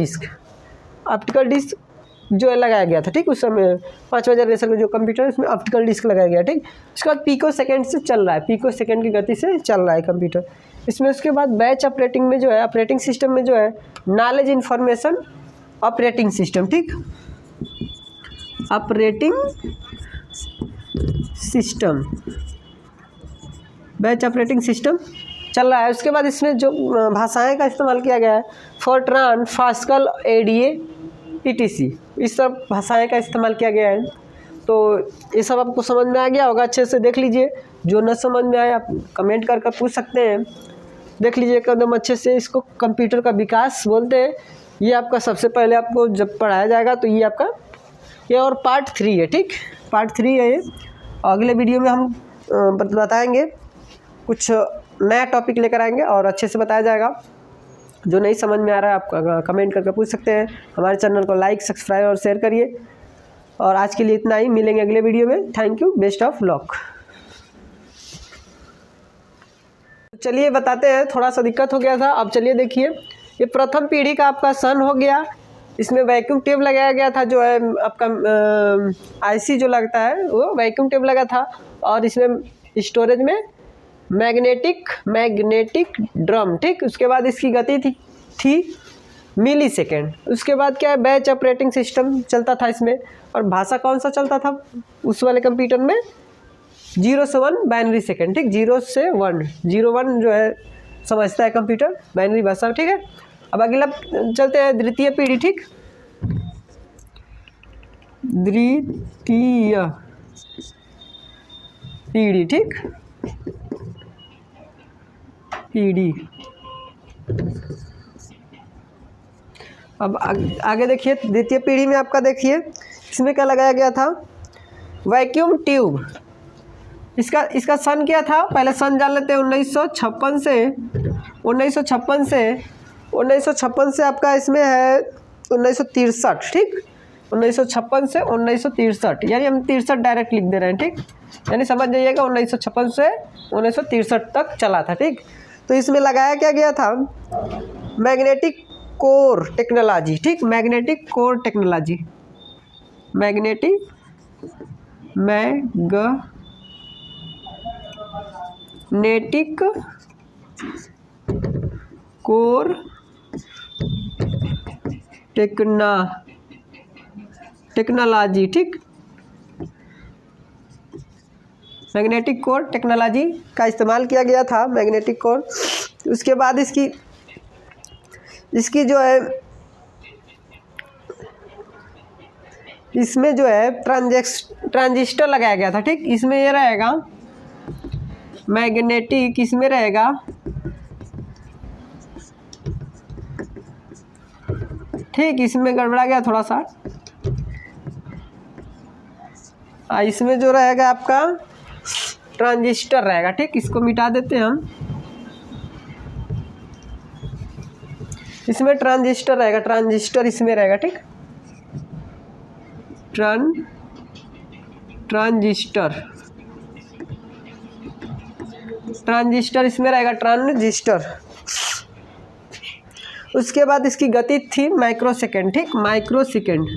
डिस्क जो है लगाया गया था, ठीक। उस समय 5वां जनरेशन में जो कंप्यूटर है उसमें ऑप्टिकल डिस्क लगाया गया, ठीक। उसके बाद पिको सेकंड से चल रहा है, पिको सेकंड की गति से चल रहा है कंप्यूटर इसमें। उसके बाद बैच ऑपरेटिंग में जो है, ऑपरेटिंग सिस्टम में जो है नॉलेज इन्फॉर्मेशन ऑपरेटिंग सिस्टम, ठीक, operating system, batch operating system चल रहा है। उसके बाद इसमें जो भाषाएं का इस्तेमाल किया गया है, फोर्ट्रान, पास्कल, ADA, ETC, इस सब भाषाएं का इस्तेमाल किया गया है। तो ये सब आपको समझ में आ गया होगा, अच्छे से देख लीजिए। जो न समझ में आए आप कमेंट कर पूछ सकते हैं, देख लीजिए एकदम अच्छे से। इसको कंप्यूटर का विकास बोलते हैं। ये आपका सबसे पहले आपको जब पढ़ाया जाएगा तो ये आपका ये और पार्ट 3 है, ठीक, पार्ट 3 है ये। अगले वीडियो में हम बताएंगे, कुछ नया टॉपिक लेकर आएंगे और अच्छे से बताया जाएगा। जो नहीं समझ में आ रहा है आप कमेंट करके पूछ सकते हैं। हमारे चैनल को लाइक, सब्सक्राइब और शेयर करिए। और आज के लिए इतना ही, मिलेंगे अगले वीडियो में। Thank you, best of luck. चलिए बताते हैं, थोड़ा सा दिक्कत हो गया था। अब चलिए देखिए, ये प्रथम पीढ़ी का आपका सन हो गया। इसमें वैक्यूम ट्यूब लगाया गया था, जो है आपका आईसी जो लगता है वो वैक्यूम ट्यूब लगा था। और इसमें स्टोरेज में मैग्नेटिक ड्रम, ठीक। उसके बाद इसकी गति थी मिली सेकेंड। उसके बाद क्या है, बैच ऑपरेटिंग सिस्टम चलता था इसमें। और भाषा कौन सा चलता था उस वाले कंप्यूटर में, 0 से 1 बाइनरी सेकेंड, ठीक, 0 से 1, 0-1 जो है समझता है कंप्यूटर, बाइनरी भाषा, ठीक है। अब अगला चलते हैं द्वितीय पीढ़ी, ठीक, द्वितीय पीढ़ी, ठीक, पीढ़ी। अब आगे देखिए, द्वितीय पीढ़ी में आपका देखिए इसमें क्या लगाया गया था, वैक्यूम ट्यूब। इसका सन क्या था, पहले सन जान लेते हैं। 1956 से आपका इसमें है 1963, ठीक, 1956 से 1963, यानी हम 63 डायरेक्ट लिख दे रहे हैं, ठीक, यानी समझ जाइएगा 1956 से 1963 तक चला था, ठीक। तो इसमें लगाया क्या गया था, मैग्नेटिक कोर टेक्नोलॉजी, ठीक, magnetic core technology, magnetic core technology, ठीक, मैग्नेटिक कोर टेक्नोलॉजी का इस्तेमाल किया गया था, मैग्नेटिक कोर। उसके बाद इसकी जो है, इसमें जो है ट्रांजिस्टर लगाया गया था, ठीक। इसमें ये रहेगा मैग्नेटिक, इसमें रहेगा ठीक, इसमें गड़बड़ा गया थोड़ा सा। इसमें जो रहेगा आपका ट्रांजिस्टर रहेगा, ठीक। इसको मिटा देते हैं हम। इसमें ट्रांजिस्टर रहेगा, ट्रांजिस्टर इसमें रहेगा, ठीक। ट्रांजिस्टर इसमें रहेगा, ट्रांजिस्टर। उसके बाद इसकी गति थी माइक्रोसेकंड, ठीक, माइक्रोसेकंड।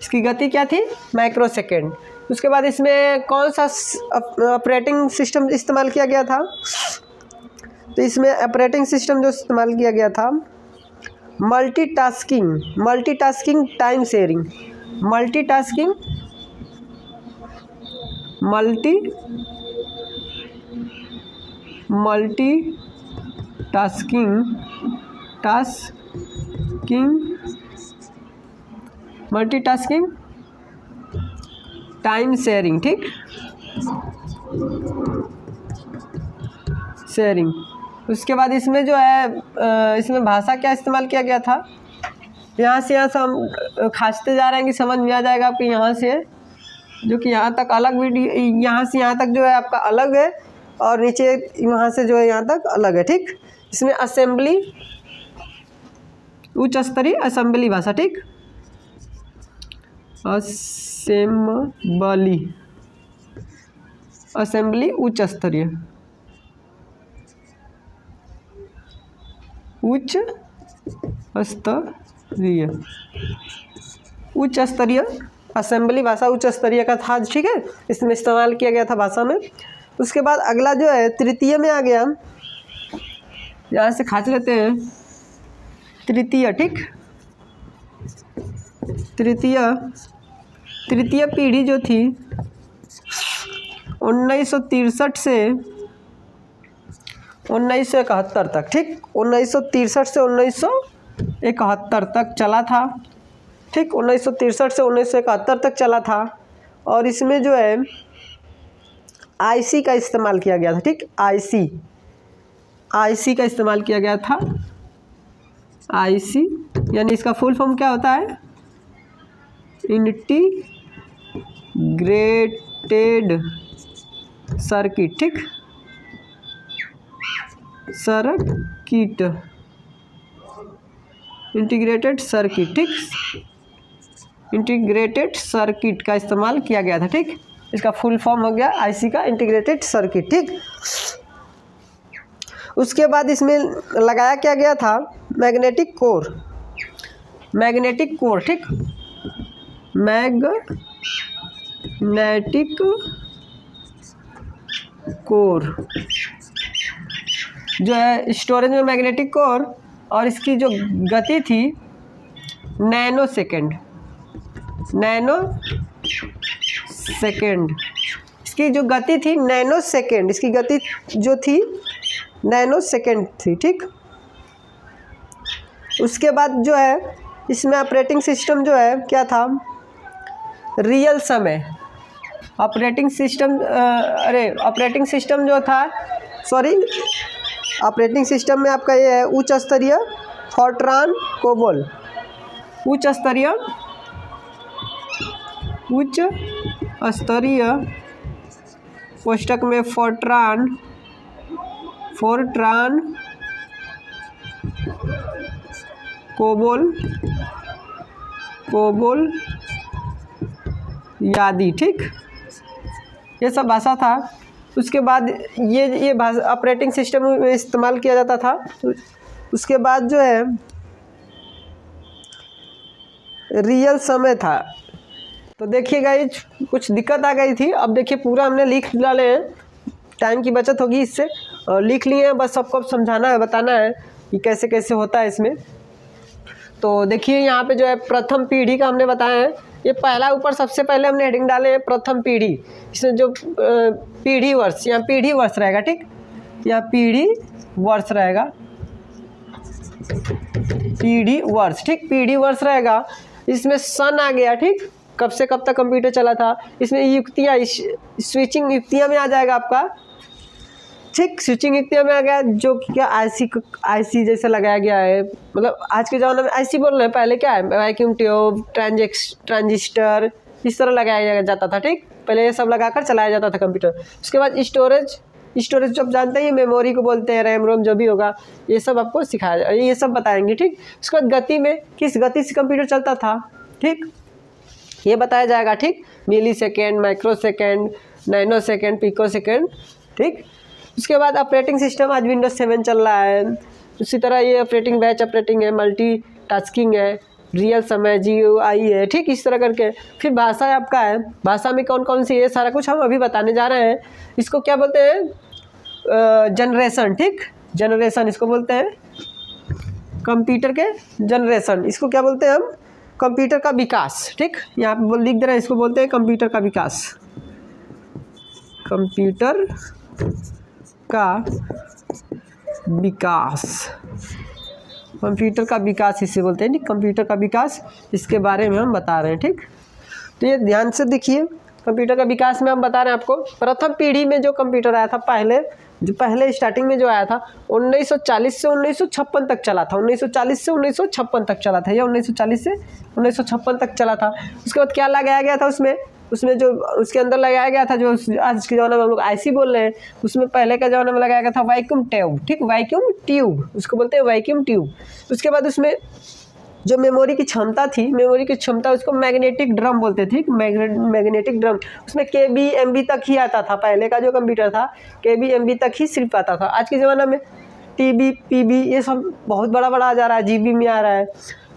इसकी गति क्या थी? माइक्रोसेकंड। उसके बाद इसमें कौन सा ऑपरेटिंग सिस्टम इस्तेमाल किया गया था? तो इसमें ऑपरेटिंग सिस्टम जो इस्तेमाल किया गया था, multitasking time sharing, multitasking time sharing, ठीक, शेयरिंग। उसके बाद इसमें जो है इसमें भाषा क्या इस्तेमाल किया गया था? यहाँ से हम खींचते जा रहे हैं कि समझ में आ जाएगा आपको। यहाँ से जो कि यहाँ तक अलग वीडियो, यहाँ से यहाँ तक जो है आपका अलग है, और नीचे वहाँ से जो है यहाँ तक अलग है, ठीक। इसमें असेंबली, उच्च स्तरीय असेंबली भाषा, ठीक, असेंबली उच्च स्तरीय असेंबली भाषा उच्च स्तरीय का था, ठीक है। इसमें इस्तेमाल किया गया था भाषा में। उसके बाद अगला जो है तृतीय में आ गया, यहाँ से खाच लेते हैं तृतीय, ठीक। तृतीय पीढ़ी जो थी 1963 से 1971 तक, ठीक, 1963 से 1971 तक चला था, ठीक, 1963 से 1971 तक चला था। और इसमें जो है आईसी का इस्तेमाल किया गया था, ठीक, आईसी का इस्तेमाल किया गया था। आईसी यानी इसका फुल फॉर्म क्या होता है? इंटीग्रेटेड सर्किट, ठीक, इंटीग्रेटेड सर्किट का इस्तेमाल किया गया था, ठीक। इसका फुल फॉर्म हो गया आईसी का, इंटीग्रेटेड सर्किट, ठीक। उसके बाद इसमें लगाया क्या गया था? मैग्नेटिक कोर, ठीक, मैग्नेटिक कोर जो है स्टोरेज में मैग्नेटिक कोर, और इसकी जो गति थी नैनो सेकंड, इसकी जो गति थी नैनो सेकंड, इसकी गति जो थी नैनो सेकंड थी, ठीक। उसके बाद जो है इसमें ऑपरेटिंग सिस्टम जो है क्या था? रियल समय ऑपरेटिंग सिस्टम, ऑपरेटिंग सिस्टम में आपका ये है उच्च स्तरीय फोर्ट्रान कोबोल, उच्च स्तरीय कोष्ठक में फोर्ट्रान कोबोल यादी, ठीक, ये सब भाषा था। उसके बाद ये भाषा ऑपरेटिंग सिस्टम में इस्तेमाल किया जाता था। तो उसके बाद जो है रियल समय था, तो देखिए गाइज कुछ दिक्कत आ गई थी, अब देखिए पूरा हमने लिख डाले हैं, टाइम की बचत होगी इससे, और लिख लिए हैं, बस सबको समझाना है, बताना है कि कैसे कैसे होता है इसमें। तो देखिए यहाँ पे जो है प्रथम पीढ़ी का हमने बताया है, ये पहला ऊपर सबसे पहले हमने हेडिंग डाले हैं प्रथम पीढ़ी, इसमें जो पीढ़ी वर्ष, यहाँ पीढ़ी वर्ष रहेगा, ठीक, यहाँ पीढ़ी वर्ष रहेगा, पीढ़ी वर्ष, ठीक, पीढ़ी वर्ष रहेगा। इसमें सन आ गया, ठीक, कब से कब तक कंप्यूटर चला था। इसमें युक्तियाँ, स्विचिंग युक्तियाँ में आ जाएगा आपका, ठीक, स्विचिंग युक्तियाँ में आ गया, जो कि क्या आईसी जैसे लगाया गया है, मतलब आज के ज़माने में आईसी बोल रहे हैं, पहले क्या है वैक्यूम ट्यूब, ट्रांजिस्टर, इस तरह लगाया जाता था, ठीक, पहले ये सब लगाकर चलाया जाता था कंप्यूटर। उसके बाद स्टोरेज जो आप जानते हैं मेमोरी को बोलते हैं, रैम रोम जो भी होगा, ये सब आपको सिखाया, ये सब बताएंगे, ठीक। उसके बाद गति में किस गति से कंप्यूटर चलता था, ठीक, ये बताया जाएगा, ठीक, milli second, micro second, nano second, pico second, ठीक। उसके बाद ऑपरेटिंग सिस्टम आज विंडोज 7 चल रहा है, उसी तरह ये ऑपरेटिंग बैच ऑपरेटिंग है, मल्टी टास्किंग है, रियल समय GUI है, ठीक, इस तरह करके। फिर भाषा आपका है, भाषा में कौन कौन सी, ये सारा कुछ हम अभी बताने जा रहे हैं। इसको क्या बोलते हैं, जनरेशन, ठीक, जनरेशन इसको बोलते हैं, कंप्यूटर के जनरेशन, इसको क्या बोलते हैं हम, कंप्यूटर का विकास, ठीक, यहाँ पे लिख दे रहे हैं, इसको बोलते हैं कंप्यूटर का विकास, कंप्यूटर का विकास, कंप्यूटर का विकास इसे बोलते हैं, ठीक, कंप्यूटर का विकास, इसके बारे में हम बता रहे हैं, ठीक। तो ये ध्यान से देखिए, कंप्यूटर का विकास में हम बता रहे हैं आपको, प्रथम पीढ़ी में जो कंप्यूटर आया था, पहले स्टार्टिंग में जो आया था 1940 से 1956 तक चला था, 1940 से 1956 तक चला था, या 1940 से 1956 तक चला था। उसके बाद क्या लगाया गया था उसमें जो उसके अंदर लगाया गया था, जो आज के ज़माने में हम लोग आईसी बोल रहे हैं, उसमें पहले के ज़माने में लगाया गया था वैक्यूम ट्यूब, ठीक, वैक्यूम ट्यूब उसको बोलते हैं, वैक्यूम ट्यूब। उसके बाद उसमें जो मेमोरी की क्षमता उसको मैग्नेटिक ड्रम बोलते थे, मैग्नेटिक ड्रम, उसमें KB MB तक ही आता था, पहले का जो कंप्यूटर था KB MB तक ही सिर्फ आता था। आज के ज़माने में TB PB ये सब बहुत बड़ा आ जा रहा है, GB में आ रहा है,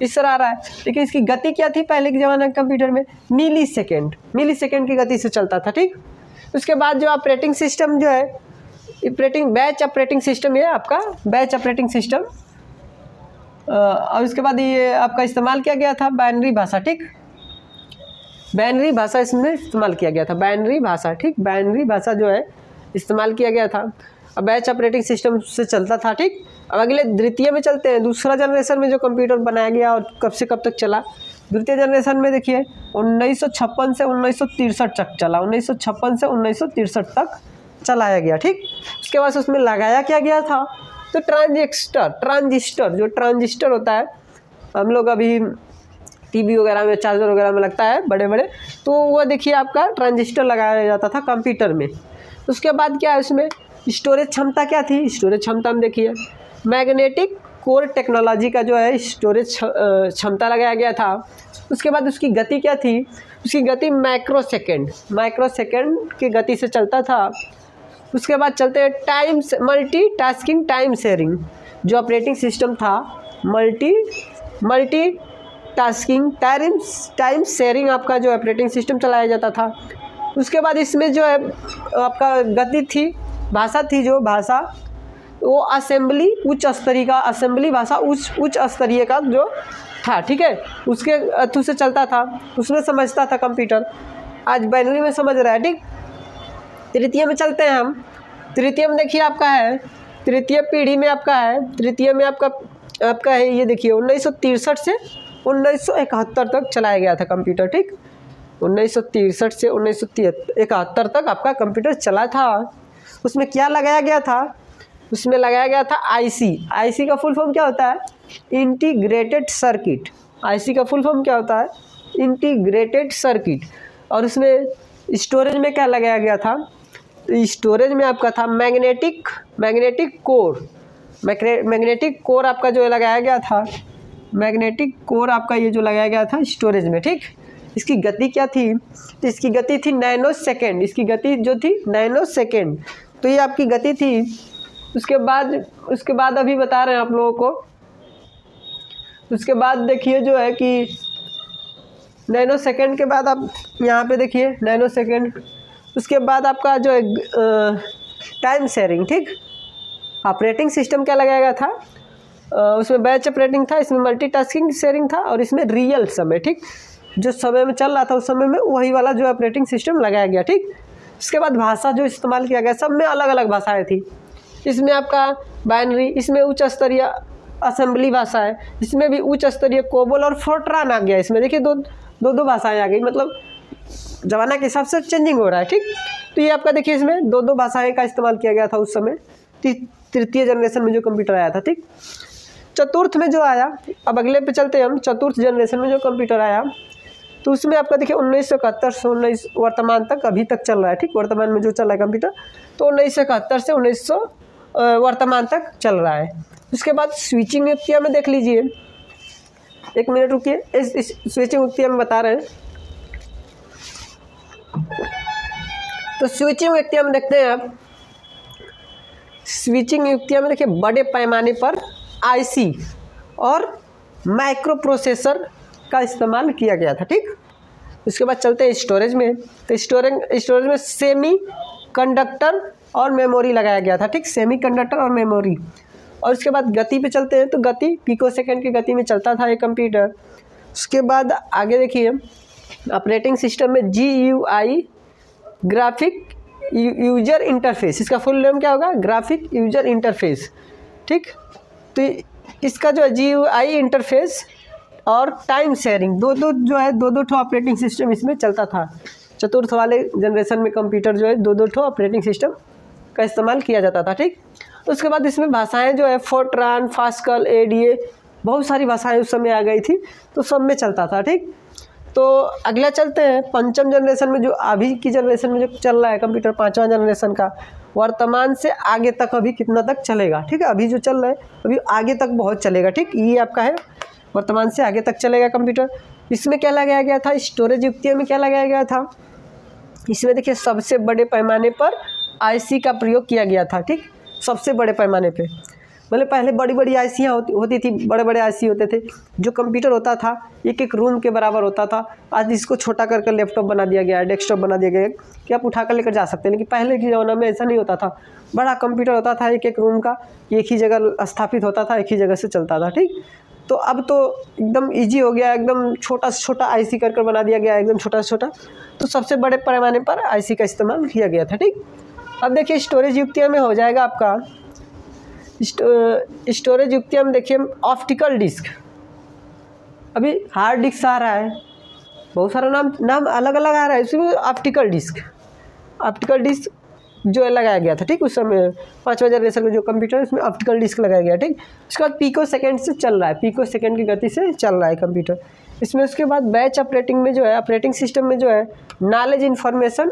इस तरह आ रहा है। लेकिन इसकी गति क्या थी पहले के ज़माने के कंप्यूटर में, मिली सेकेंड की गति से चलता था, ठीक। उसके बाद जो ऑपरेटिंग सिस्टम जो है, बैच ऑपरेटिंग सिस्टम, ये आपका बैच ऑपरेटिंग सिस्टम, और उसके बाद ये आपका इस्तेमाल किया गया था बाइनरी भाषा, ठीक, बाइनरी भाषा इसमें इस्तेमाल किया गया था, बाइनरी भाषा, ठीक, बाइनरी भाषा जो है इस्तेमाल किया गया था। अब बैच ऑपरेटिंग सिस्टम से चलता था, ठीक। अब अगले द्वितीय में चलते हैं, दूसरा जनरेशन में जो कंप्यूटर बनाया गया और कब से कब तक चला। द्वितीय जनरेशन में देखिए 1956 से 1963 तक चला, 1956 से 1963 तक चलाया गया, ठीक। उसके बाद उसमें लगाया क्या गया था, तो ट्रांजिस्टर जो ट्रांजिस्टर होता है, हम लोग अभी टीवी वगैरह में, चार्जर वगैरह में लगता है बड़े, तो वो देखिए आपका ट्रांजिस्टर लगाया जाता था कंप्यूटर में। उसके बाद क्या है, उसमें स्टोरेज क्षमता क्या थी, स्टोरेज क्षमता में देखिए मैग्नेटिक कोर टेक्नोलॉजी का जो है स्टोरेज क्षमता लगाया गया था। उसके बाद उसकी गति क्या थी, उसकी गति माइक्रो सेकेंड की गति से चलता था। उसके बाद चलते हैं मल्टी टास्किंग टाइम शेयरिंग, जो ऑपरेटिंग सिस्टम था मल्टी टास्किंग टाइम शेयरिंग आपका जो ऑपरेटिंग सिस्टम चलाया जाता था। उसके बाद इसमें जो है आपका गति थी, भाषा थी, जो भाषा वो असेंबली उच्च स्तरीय का, असेंबली भाषा उच्च स्तरीय का जो था, ठीक है, उसके थ्रू से चलता था, उसमें समझता था कंप्यूटर। आज बाइनरी में समझ रहा है, ठीक। तृतीय में चलते हैं हम, तृतीय में देखिए आपका है, तृतीय पीढ़ी में आपका है, तृतीय में आपका है, ये देखिए 1963 से 1971 तक चलाया गया था कंप्यूटर, ठीक, 1963 से 1971 तक आपका कंप्यूटर चला था। उसमें क्या लगाया गया था, उसमें लगाया गया था आईसी का फुल फॉर्म क्या होता है, इंटीग्रेटेड सर्किट। आईसी का फुल फॉर्म क्या होता है, इंटीग्रेटेड सर्किट। और उसमें स्टोरेज में क्या लगाया गया था, तो स्टोरेज में आपका था मैग्नेटिक कोर आपका जो लगाया गया था, मैग्नेटिक कोर आपका ये जो लगाया गया था स्टोरेज में, ठीक। इसकी गति क्या थी, तो इसकी गति थी नैनो सेकेंड, इसकी गति जो थी नैनो सेकेंड, तो ये आपकी गति थी। उसके बाद अभी बता रहे हैं आप लोगों को। उसके बाद देखिए जो है कि नैनो सेकेंड के बाद आप यहाँ पे देखिए नैनो सेकेंड, उसके बाद आपका जो है टाइम शेयरिंग, ठीक। ऑपरेटिंग सिस्टम क्या लगाया गया था, उसमें बैच ऑपरेटिंग था, इसमें मल्टीटास्किंग शेयरिंग था, और इसमें रियल समय, ठीक, जो समय में चल रहा था उस समय में वही वाला जो ऑपरेटिंग सिस्टम लगाया गया, ठीक। इसके बाद भाषा जो इस्तेमाल किया गया, सब में अलग अलग भाषाएं थी। इसमें आपका बाइनरी, इसमें उच्च स्तरीय असेंबली भाषा है, इसमें भी उच्च स्तरीय कोबोल और फोर्ट्रान आ गया। इसमें देखिए दो भाषाएं आ गई, मतलब ज़माना के हिसाब से चेंजिंग हो रहा है, ठीक। तो ये आपका देखिए इसमें दो भाषाएं का इस्तेमाल किया गया था उस समय, तृतीय जनरेशन में जो कंप्यूटर आया था, ठीक। चतुर्थ में जो आया, अब अगले पे चलते हैं हम, चतुर्थ जनरेशन में जो कंप्यूटर आया तो उसमें आपका देखिए 1971 से 19 वर्तमान तक अभी तक चल रहा है, ठीक। वर्तमान में जो चल रहा है कंप्यूटर, तो 1971 से 1900 वर्तमान तक चल रहा है। उसके बाद स्विचिंग युक्तियाँ में देख लीजिए, एक मिनट रुकिए, इस स्विचिंग युक्तियाँ में बता रहे हैं। तो स्विचिंग युक्तियाँ में देखते हैं आप, स्विचिंग युक्तियाँ में देखिए बड़े पैमाने पर आईसी और माइक्रो प्रोसेसर का इस्तेमाल किया गया था, ठीक। उसके बाद चलते हैं स्टोरेज में, तो स्टोरेज में सेमी कंडक्टर और मेमोरी लगाया गया था, ठीक। सेमी कंडक्टर और मेमोरी। और उसके बाद गति पे चलते हैं, तो गति पिको सेकंड की गति में चलता था ये कंप्यूटर। उसके बाद आगे देखिए ऑपरेटिंग सिस्टम में GUI, ग्राफिक यूजर इंटरफेस, इसका फुल नेम क्या होगा, ग्राफिक यूजर इंटरफेस, ठीक। तो इसका जो है GUI इंटरफेस और टाइम शेयरिंग दो ठो ऑपरेटिंग सिस्टम इसमें चलता था। चतुर्थ वाले जनरेशन में कंप्यूटर जो है दो ठो ऑपरेटिंग सिस्टम का इस्तेमाल किया जाता था, ठीक। उसके बाद इसमें भाषाएं जो है फोर्ट्रान, पास्कल, ADA, बहुत सारी भाषाएं उस समय आ गई थी, तो सब में चलता था, ठीक। तो अगला चलते हैं पंचम जनरेशन में, जो अभी की जनरेशन में जो चल रहा है कंप्यूटर, पाँचवा जनरेशन का, वर्तमान से आगे तक अभी कितना तक चलेगा, ठीक है। अभी जो चल रहा है अभी आगे तक बहुत चलेगा, ठीक। ये आपका है वर्तमान से आगे तक चलेगा कंप्यूटर। इसमें क्या लगाया गया था, स्टोरेज युक्तियों में क्या लगाया गया था, इसमें देखिए सबसे बड़े पैमाने पर आईसी का प्रयोग किया गया था, ठीक। सबसे बड़े पैमाने पे, मतलब पहले बड़ी बड़ी आईसियाँ होती थी, बड़े बड़े आईसी होते थे, जो कंप्यूटर होता था एक रूम के बराबर होता था। आज इसको छोटा करके लैपटॉप बना दिया गया है, डेस्कटॉप बना दिया गया है कि आप उठा कर लेकर जा सकते हैं। लेकिन पहले के ज़माने में ऐसा नहीं होता था, बड़ा कंप्यूटर होता था एक रूम का, एक ही जगह स्थापित होता था, एक ही जगह से चलता था, ठीक। तो अब तो एकदम ईजी हो गया, एकदम छोटा से छोटा आईसी कर बना दिया गया, एकदम छोटा से छोटा। तो सबसे बड़े पैमाने पर आईसी का इस्तेमाल किया गया था, ठीक। अब देखिए स्टोरेज युक्तियाँ में हो जाएगा आपका, स्टोरेज युक्तियाँ में देखिए ऑप्टिकल डिस्क, अभी हार्ड डिस्क आ रहा है, बहुत सारा नाम अलग अलग आ रहा है, इसमें ऑप्टिकल डिस्क जो लगाया गया था, ठीक। उस समय पाँचवा जनरेशन में जो कंप्यूटर है उसमें ऑप्टिकल डिस्क लगाया गया, ठीक। उसके बाद पिको सेकंड से चल रहा है, पिको सेकंड की गति से चल रहा है कंप्यूटर इसमें। उसके बाद बैच ऑपरेटिंग में जो है, ऑपरेटिंग सिस्टम में जो है नॉलेज इन्फॉर्मेशन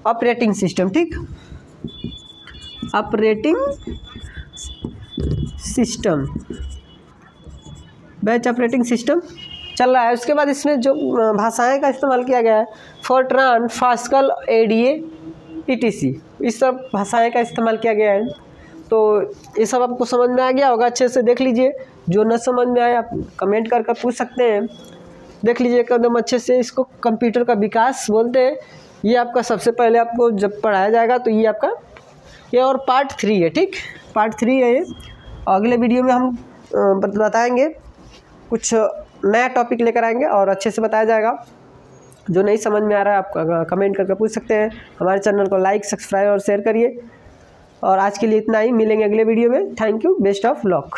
ऑपरेटिंग सिस्टम, ठीक। Operating system, batch operating system चल रहा है। उसके बाद इसमें जो भाषाएं का इस्तेमाल किया गया है, फोर्ट्रान, पास्कल, ADA, ETC, इस सब भाषाएं का इस्तेमाल किया गया है। तो ये सब आपको समझ में आ गया होगा, अच्छे से देख लीजिए। जो न समझ में आए आप कमेंट कर पूछ सकते हैं, देख लीजिए एकदम अच्छे से। इसको कंप्यूटर का विकास बोलते हैं। ये आपका सबसे पहले आपको जब पढ़ाया जाएगा तो ये आपका ये और पार्ट 3 है, ठीक। पार्ट 3 है ये। अगले वीडियो में हम बताएंगे, कुछ नया टॉपिक लेकर आएंगे और अच्छे से बताया जाएगा। जो नहीं समझ में आ रहा है आप कमेंट करके पूछ सकते हैं। हमारे चैनल को लाइक, सब्सक्राइब और शेयर करिए। और आज के लिए इतना ही, मिलेंगे अगले वीडियो में। Thank you, best of luck.